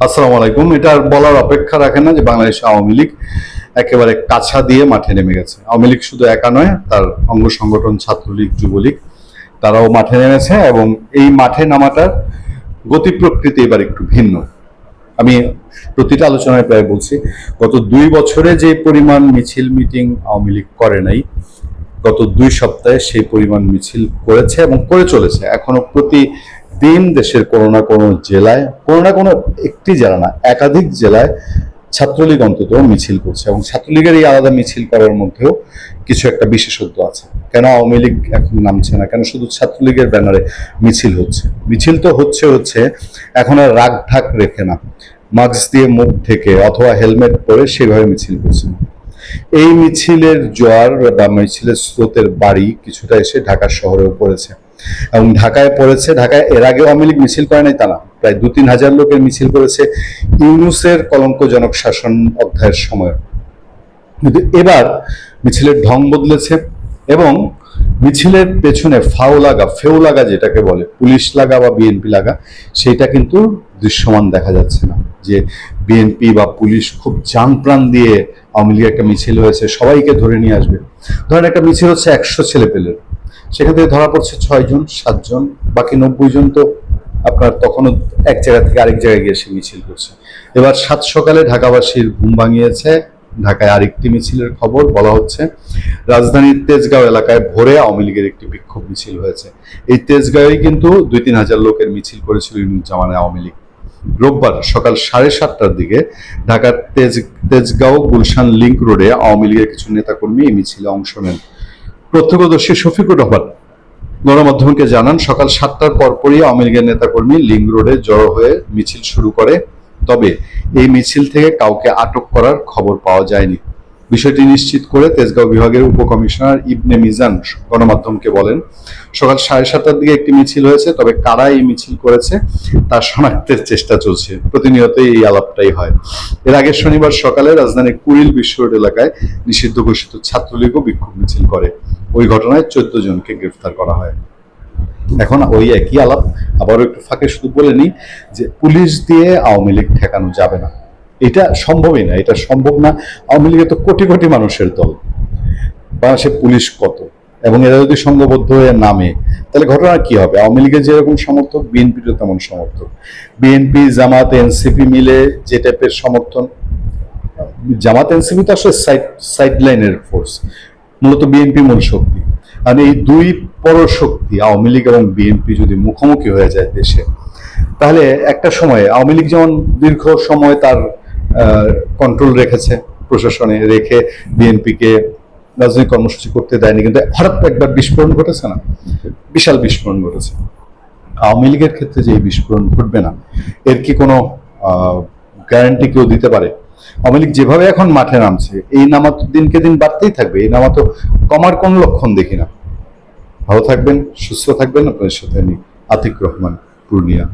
আসসালামু আলাইকুম। এটা আর বলার অপেক্ষা রাখে না যে বাংলাদেশ আওয়ামী লীগ একেবারে কাছা দিয়ে মাঠে নেমে গেছে। আওয়ামী লীগ শুধু একা নয়, তার অঙ্গ সংগঠন ছাত্রলীগ, যুবলীগ তারাও মাঠে নেমেছে এবং এই মাঠে নামাটার গতি প্রকৃতি এবার একটু ভিন্ন। আমি প্রতিটা আলোচনায় প্রায় বলছি, গত 2 বছরে যে পরিমাণ মিছিল মিটিং আওয়ামী লীগ করে নাই, গত 2 সপ্তাহে সেই পরিমাণ মিছিল করেছে এবং করে চলেছে। এখনো প্রতিদিন দেশের কোনো না কোনো জেলায়, কোনো না কোনো একটি জেলা না, একাধিক জেলায় ছাত্রলীগ অন্তত মিছিল করছে এবং ছাত্রলীগের এই আলাদা মিছিল করার মধ্যেও কিছু একটা বিশেষত্ব আছে। কেন আওয়ামী লীগ এখন নামছে না, কেন শুধু ছাত্রলীগের ব্যানারে মিছিল হচ্ছে? মিছিল তো হচ্ছে এখন আর রাগ ঢাক রেখে না, মাস্ক দিয়ে মুখ ঢেকে অথবা হেলমেট পরে সেভাবে মিছিল করছে। এই মিছিলের জোয়ার বা মিছিলের স্রোতের বাড়ি কিছুটা এসে ঢাকা শহরেও পড়েছে এবং ঢাকায় পড়েছে। ঢাকায় এর আগে আওয়ামী লীগ মিছিল করে নাই তা না, প্রায় 2-3 হাজার লোকের মিছিল করেছে ইউনূসের কলঙ্কজনক শাসন অধ্যায়ের সময়। কিন্তু এবার মিছিলের ঢং বদলেছে এবং মিছিলের পেছনে ফেউ লাগা যেটাকে বলে, পুলিশ লাগা বা বিএনপি লাগা, সেটা কিন্তু দৃশ্যমান দেখা যাচ্ছে না। যে বিএনপি বা পুলিশ খুব জান প্রাণ দিয়ে আওয়ামী লীগের একটা মিছিল হয়েছে, সবাইকে ধরে নিয়ে আসবে। ধরেন একটা মিছিল হচ্ছে 100 ছেলে পেলের, সেখান থেকে ধরা পড়ছে 6 জন 7 জন, বাকি 90 জন তো আপনার তখনও এক জায়গা থেকে আরেক জায়গায় গিয়ে সে মিছিল করছে। এবার 7 সকালে ঢাকাবাসীর ঘুম ভাঙিয়েছে ঢাকায় আরেকটি মিছিলের খবর। বলা হচ্ছে রাজধানীর তেজগাঁও এলাকায় ভোরে আওয়ামী লীগের একটি বিক্ষোভ মিছিল হয়েছে। এই তেজগাঁওই কিন্তু 2-3 হাজার লোকের মিছিল করেছিল ইউনুস আওয়ামী লীগ। রোববার সকাল 7:30টার দিকে ঢাকার তেজগাঁও গুলশান লিংক রোডে আওয়ামী লীগের কিছু নেতাকর্মী এই মিছিলে অংশ নেন। প্রত্যক্ষদর্শী শফিকুর রহমান গণমাধ্যমকে জানান, সকাল 7টার পরপরই আওয়ামী লীগের নেতাকর্মী লিংক রোডে জড়ো হয়ে মিছিল শুরু করে। তবে এই মিছিল থেকে কাউকে আটক করার খবর পাওয়া যায়নি। বিষয়টি নিশ্চিত করে তেজগাঁও বিভাগের উপকমিশনার ইবনে মিজান গণমাধ্যমকে বলেন, সকাল 7:30টার দিকে একটি মিছিল হয়েছে, তবে কারা এই মিছিল করেছে তা শনাক্তের চেষ্টা চলছে। প্রতিনিয়তই এই আলাপটাই হয়। এর আগে শনিবার সকালে রাজধানীর কুড়িল বিশ্ব রোড এলাকায় নিষিদ্ধ ঘোষিত ছাত্রলীগও বিক্ষোভ মিছিল করে। ওই ঘটনায় 14 জনকে গ্রেফতার করা হয়। এখন ওই একই আলাপ আবারও একটু ফাঁকে শুধু বলে নি যে পুলিশ দিয়ে আওয়ামী লীগ ঠেকানো যাবে না, এটা সম্ভবই না। এটা সম্ভব না। আওয়ামী লীগের তো কোটি কোটি মানুষের দল, বাংলাদেশে পুলিশ কত, এবং এরা যদি সংঘবদ্ধ হয়ে নামে তাহলে ঘটনা কি হবে? আওয়ামী লীগের যেরকম সমর্থক, বিএনপিরও তেমন সমর্থক। বিএনপি জামাত এনসিপি মিলে যে টাইপের সমর্থন, জামাত এনসিপি তো আসলে সাইড লাইনের ফোর্স, মূলত বিএনপি মূল শক্তি। আর এই দুই পরশক্তি আওয়ামী লীগ এবং বিএনপি যদি মুখোমুখি হয়ে যায় দেশে, তাহলে একটা সময়ে আওয়ামী লীগ যেমন দীর্ঘ সময় তার কন্ট্রোল রেখেছে, প্রশাসনে রেখে বিএনপিকে রাজনৈতিক কর্মসূচি করতে দেয়নি, কিন্তু হঠাৎ একবার বিস্ফোরণ ঘটেছে না, বিশাল বিস্ফোরণ ঘটেছে। আওয়ামী লীগের ক্ষেত্রে যে এই বিস্ফোরণ ঘটবে না, এর কি কোনো গ্যারান্টি কেউ দিতে পারে? আওয়ামী লীগ যেভাবে এখন মাঠে নামছে, এই নামা তো দিনকে দিন বাড়তেই থাকবে, এই নামা তো কমার কোন লক্ষণ দেখি না। ভালো থাকবেন, সুস্থ থাকবেন। আপনাদের সাথে আমি আতিক রহমান, পূর্ণিয়া।